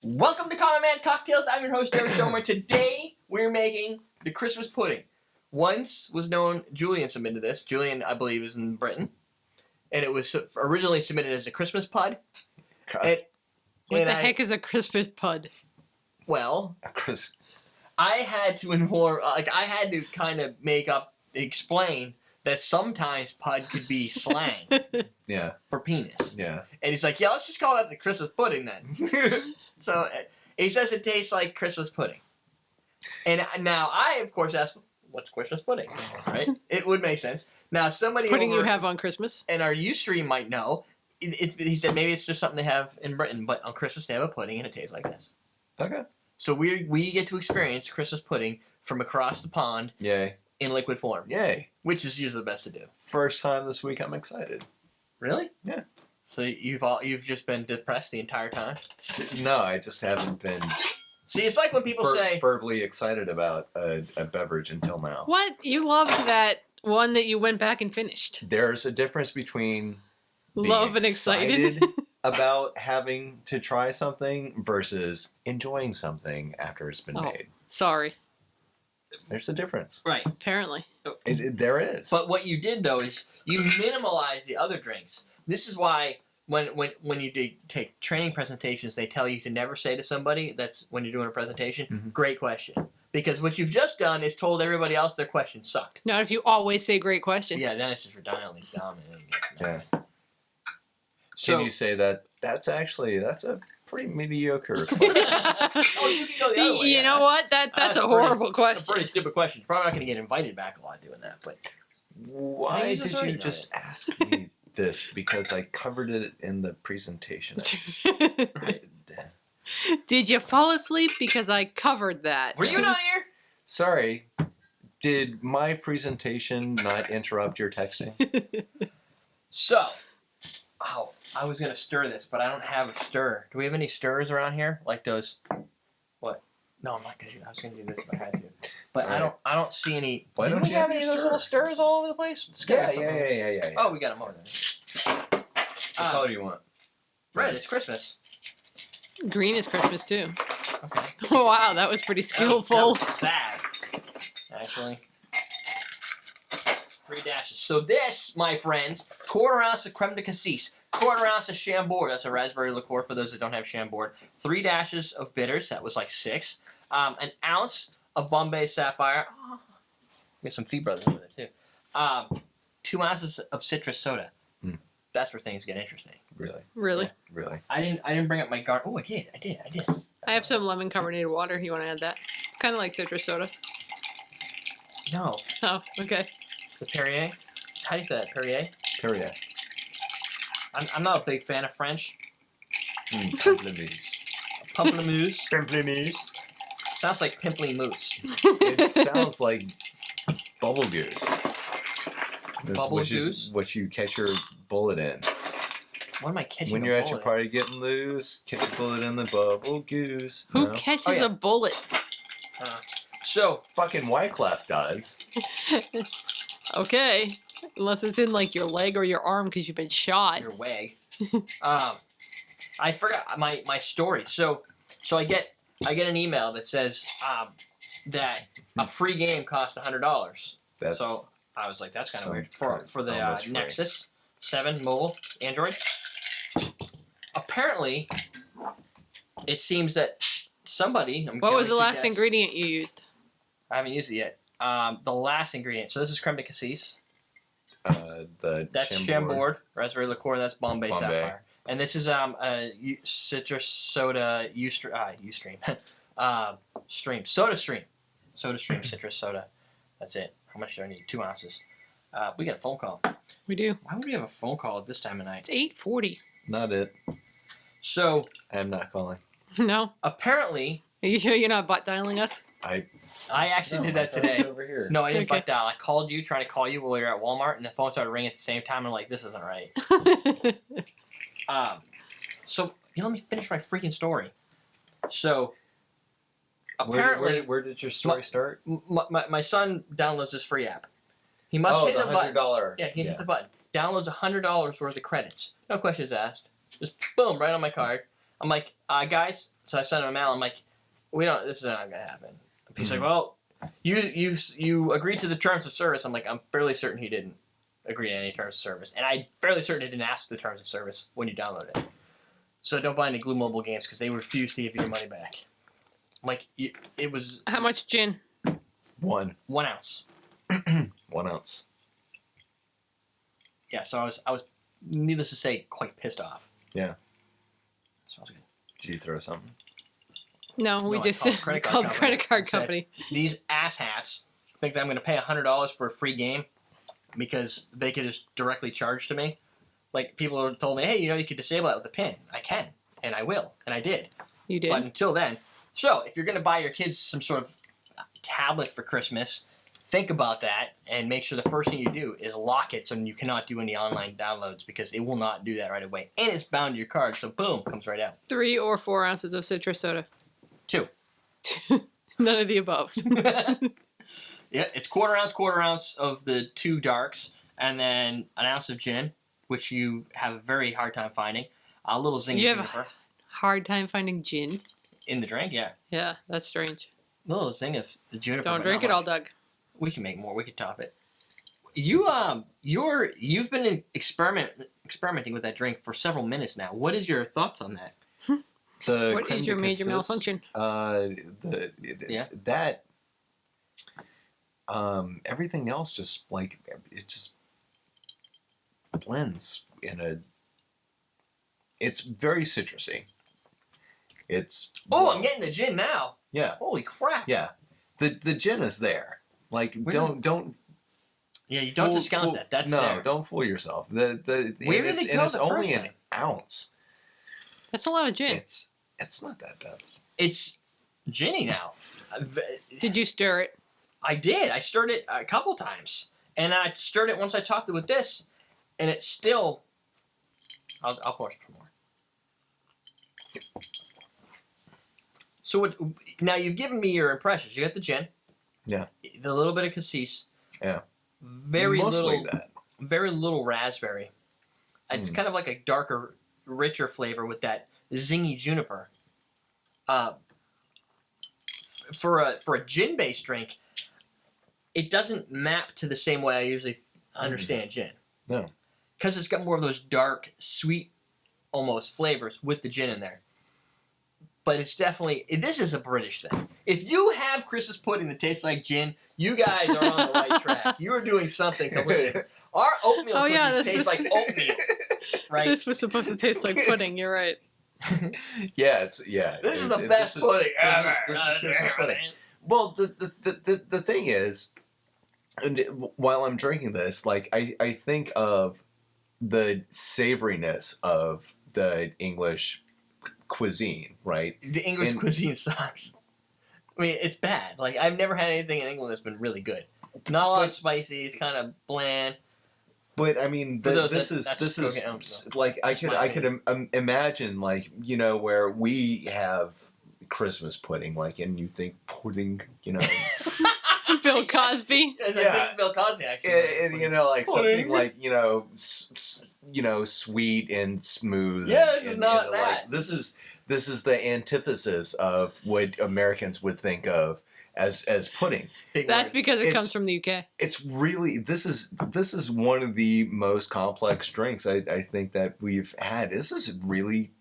Welcome to Common Man Cocktails. I'm your host, Derek Schomer. Today, we're making the Christmas pudding. Once was known, Julian submitted this. Julian, I believe, is in Britain. And it was originally submitted as a Christmas pud. What the heck is a Christmas pud? Well, I had to inform, I had to kind of explain that sometimes pud could be slang. Yeah. For penis. Yeah. And he's like, yeah, let's just call that the Christmas pudding then. So he says it tastes like Christmas pudding. And now I, of course, asked, what's Christmas pudding? Right? It would make sense. Now, somebody Pudding you have on Christmas? And our Ustream might know. He said maybe it's just something they have in Britain, but on Christmas they have a pudding and it tastes like this. Okay. So we get to experience Christmas pudding from across the pond. Yay. In liquid form. Yay. Which is usually the best to do. First time this week, I'm excited. Really? Yeah. So you've just been depressed the entire time? No, I just haven't been. See, it's like when people say verbally excited about a beverage until now. What? You loved that one that you went back and finished. There's a difference between being love and excited about having to try something versus enjoying something after it's been made. Sorry. There's a difference. Right. Apparently. There is. But what you did, though, is you minimalize the other drinks. This is why when you take training presentations, they tell you to never say to somebody, that's when you're doing a presentation, great question. Because what you've just done is told everybody else their question sucked. Not if you always say great question. Yeah, then it's just redundantly dumb. Yeah. So, can you say that's a pretty mediocre oh, you can go the other way. You know what? That's a horrible question. It's a pretty stupid question. You're probably not going to get invited back a lot doing that. But why did you just ask me this? Because I covered it in the presentation. Right. Did you fall asleep because I covered that? Were you not here? Sorry. Did my presentation not interrupt your texting? So, I was gonna stir this, but I don't have a stir. Do we have any stirrers around here? Like those? What? No, I'm not gonna do that. I was gonna do this if I had to, but right. I don't see any. Why Didn't don't we you have any of those little stirrers all over the place? Yeah. Oh, we got them over there. What color do you want? Red. It's Christmas. Green is Christmas too. Okay. Oh, wow, that was pretty skillful. That was sad. Actually. 3 dashes. So this, my friends, 1/4 ounce of Creme de Cassis, 1/4 ounce of Chambord, that's a raspberry liqueur for those that don't have Chambord, 3 dashes of bitters, that was like 6, an ounce of Bombay Sapphire, we have some Fee Brothers over there too, 2 ounces of citrus soda. That's where things get interesting. Really? Really? Yeah. Really? I didn't bring up my garden. Oh, I did. I have some lemon carbonated water. You want to add that? It's kind of like citrus soda. No. Oh, okay. The Perrier? How do you say that? Perrier? Perrier. I'm not a big fan of French. Pamplemousse. Pamplemousse. Pamplemousse. Sounds like pimply moose. It sounds like bubble goose. Bubble goose? What you catch your bullet in. What am I catching? When you're at your party getting loose, catch a bullet in the bubble goose. Who catches a bullet? So fucking Wyclef does. Okay. Unless it's in like your leg or your arm because you've been shot. your wag. I forgot my story. So I get an email that says that a free game costs $100. So I was like, that's kind of weird for the Nexus 7 mobile Android. Apparently, it seems that somebody. What was the last ingredient you used? I haven't used it yet. The last ingredient. So this is Creme de Cassis. That's Chambord, raspberry liqueur. That's Bombay Sapphire. And this is citrus soda Ustream. SodaStream citrus soda. That's it. How much do I need? 2 ounces. We got a phone call. We do. Why would we have a phone call at this time of night? It's 8:40. Not it. So I'm not calling. No. Apparently. Are you sure you're not butt dialing us? I actually did that today. Over here. No, I didn't butt dial. I called you, trying to call you while we were at Walmart, and the phone started ringing at the same time. I'm like, this isn't right. So let me finish my freaking story. So apparently, where did your story start? My son downloads this free app. He must hit the button. $100. Yeah, he hit the button. Downloads $100 worth of credits. No questions asked. Just boom, right on my card. I'm like, guys. So I sent him a mail. I'm like, this is not gonna happen. He's like, well, you agreed to the terms of service. I'm like, I'm fairly certain he didn't agree to any terms of service, and I'm fairly certain he didn't ask the terms of service when you download it. So don't buy any Glue Mobile games because they refuse to give you your money back. I'm like, it was. How much gin? 1 ounce. 1 ounce. Yeah, so I was, needless to say, quite pissed off. Yeah. Smells good. Did you throw something? No, we I just called the credit card called the company credit card and said, company. These asshats think that I'm going to pay $100 for a free game because they could just directly charge to me. Like, people told me, hey, you can disable that with a PIN. I can, and I will, and I did. You did? But until then, so if you're going to buy your kids some sort of tablet for Christmas, think about that and make sure the first thing you do is lock it so you cannot do any online downloads because it will not do that right away. And it's bound to your card, so boom, comes right out. 3 or 4 ounces of citrus soda. 2. None of the above. Yeah, it's quarter ounce of the 2 darks, and then an ounce of gin, which you have a very hard time finding. A little zing You have juniper a hard time finding gin? in the drink, yeah. Yeah, that's strange. A little zing of the juniper. Don't but drink not it all, much. Doug. We can make more. We can top it. You've been experimenting with that drink for several minutes now. What is your thoughts on that? What Creme is de your major Cassis, malfunction? Yeah. That everything else just like it just blends in a. It's very citrusy. It's I'm getting the gin now. yeah, Holy crap! yeah. The gin is there. Like don't Yeah, you don't discount that. That's no, there. don't fool yourself. Where And did it's, it and go it's the only first an time? ounce. That's a lot of gin. It's not that dense. It's ginny now. Did you stir it? I did. I stirred it a couple times, and I stirred it once I topped it with this, and it's still. I'll pour some more. So now you've given me your impressions. You got the gin. Yeah. The little bit of cassis. Yeah. Very Mostly little. that. Very little raspberry. It's kind of like a darker, richer flavor with that zingy juniper. For a gin-based drink, it doesn't map to the same way I usually understand gin. No. Because it's got more of those dark, sweet, almost flavors with the gin in there. But it's definitely, this is a British thing. If you have Christmas pudding that tastes like gin, you guys are on the right track. You are doing something completely different. Our oatmeal cookies taste like oatmeal, right? This was supposed to taste like pudding. You're right. Yeah. This is the best pudding ever. This is Christmas pudding. Well, the thing is, and while I'm drinking this, like I think of the savoriness of the English cuisine, right? The English cuisine sucks. I mean, it's bad. Like, I've never had anything in England that's been really good. Not a lot of spicy. It's kind of bland. But I mean, this is like I could imagine, like, where we have Christmas pudding, like, and you think pudding, Bill Cosby. I think Bill Cosby actually. and like something like sweet and smooth. Yeah, this is and, not like, that. this is the antithesis of what Americans would think of as pudding. That's because it comes from the UK. It's really this is one of the most complex drinks I think that we've had. This is really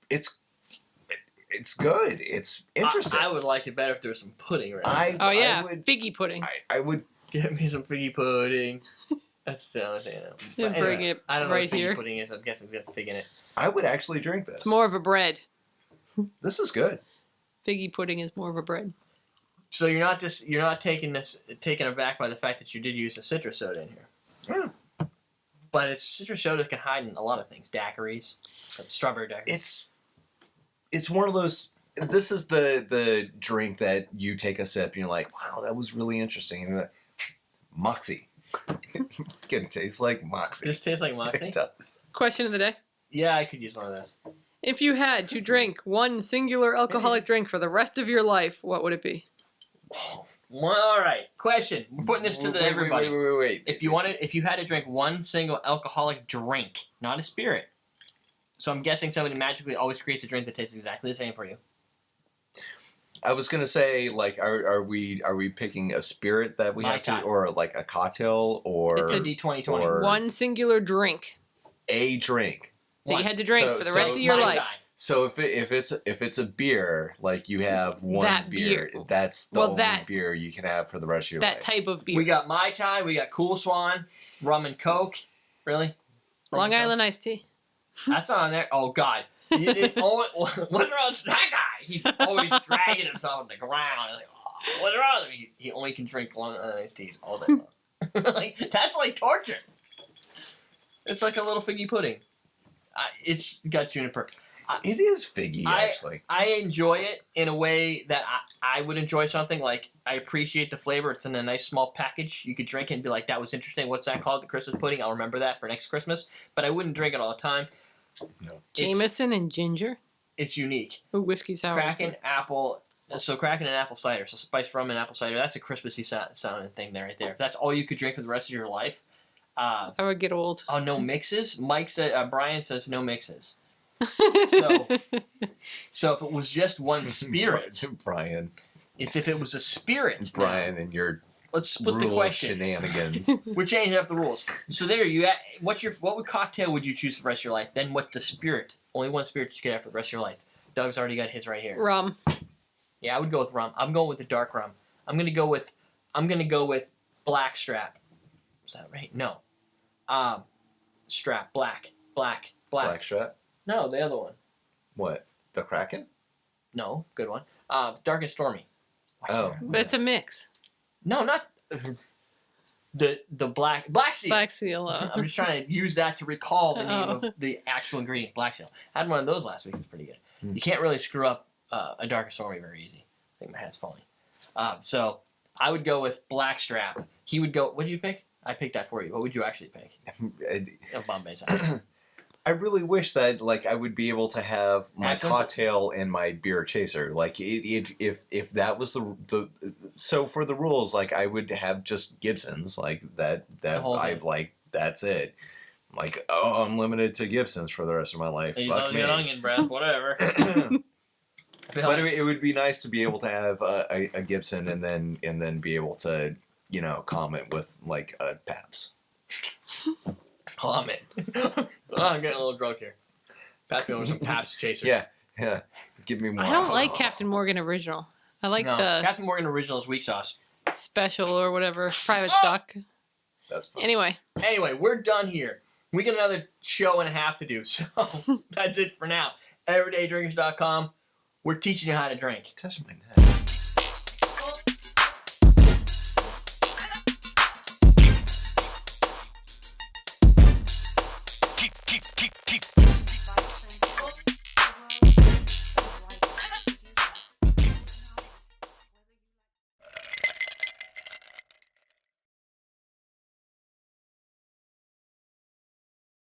it's good. It's interesting. I would like it better if there was some pudding right now. Figgy pudding. I would Get me some figgy pudding. That's the only thing I know. But Bring it I don't know right what figgy here. pudding is. I'm guessing it's got fig in it. I would actually drink this. It's more of a bread. This is good. Figgy pudding is more of a bread. So you're not taken aback by the fact that you did use a citrus soda in here. Yeah. But citrus soda can hide in a lot of things. Daiquiris, strawberry daiquiris. It's one of those. This is the drink that you take a sip and you're like, wow, that was really interesting. And you're like, Moxie. It can taste like Moxie. This tastes like Moxie? It does. Question of the day. Yeah, I could use one of those. If you had to drink one singular alcoholic drink for the rest of your life, what would it be? Well, all right. Question. We're putting this to everybody. Wait. If you had to drink one single alcoholic drink, not a spirit, So I'm guessing somebody magically always creates a drink that tastes exactly the same for you. I was gonna say, like, are we picking a spirit that we Mai have to, Tai. or like a cocktail, or It's a D2020. or One singular drink a drink? that you One. had to drink for the rest So of your Mai life. Tai. So if it's a beer, like you have one That beer, beer. that's the Well, only that- beer you can have for the rest of your That life. type of beer. We got Mai Tai, we got Cool Swan, rum and Coke. Really? Rum Long and Coke? Island iced tea. That's not on there. Oh, God. What's wrong with that guy? He's always dragging himself on the ground. Like, oh, what's wrong with him? He only can drink Long Island iced teas all day long. Like, that's like torture. It's like a little figgy pudding. It's got juniper. It is figgy, actually. I enjoy it in a way that I would enjoy something. Like, I appreciate the flavor. It's in a nice small package. You could drink it and be like, that was interesting. What's that called? The Christmas pudding. I'll remember that for next Christmas. But I wouldn't drink it all the time. No. Jameson and ginger. It's unique. Ooh, whiskey sour. Kraken, apple. So Kraken and apple cider. So spiced rum and apple cider. That's a Christmassy sounding thing there, right there. If that's all you could drink for the rest of your life. I would get old. Oh, no mixes? Mike said, Brian says no mixes. So if it was just one spirit, Brian, it's if it was a spirit. Brian, and your Let's split the rule question. shenanigans. We're changing up the rules. So there you. What cocktail would you choose for the rest of your life? Then what the spirit? Only one spirit you could have for the rest of your life. Doug's already got his right here. Rum. Yeah, I would go with rum. I'm going with the dark rum. I'm gonna go with blackstrap. Is that right? No. Strap. Black. Blackstrap. No, the other one. What? The Kraken? No, good one. Dark and stormy. Why Oh. can't I- But it's a mix. No, not the black seal. Black seal. I'm just trying to use that to recall the name of the actual ingredient, black seal. I had one of those last week. It was pretty good. Hmm. You can't really screw up a dark and stormy very easy. I think my hat's falling. So I would go with blackstrap. He would go. What did you pick? I picked that for you. What would you actually pick? Bombay Sapphire. I really wish that, like, I would be able to have my Actually- cocktail and my beer chaser. Like, if that was the so for the rules, like, I would have just Gibsons, like that whole I thing. like. That's it. Like, oh, I'm limited to Gibsons for the rest of my life. He's Fuck always me. got onion breath. Whatever. But it would be nice to be able to have a Gibson and then be able to, you know, comment with like a Pabst. Comment. Oh, I'm getting a little drunk here. Pass me over some Pabst chasers. Yeah. Give me more. I don't like Captain Morgan original. I like No, the Captain Morgan original is weak sauce. special or whatever, private Oh! stock. That's fine. Anyway, Anyway, we're done here. We got another show and a half to do, so that's it for now. EverydayDrinkers.com. We're teaching you how to drink. Touching my neck.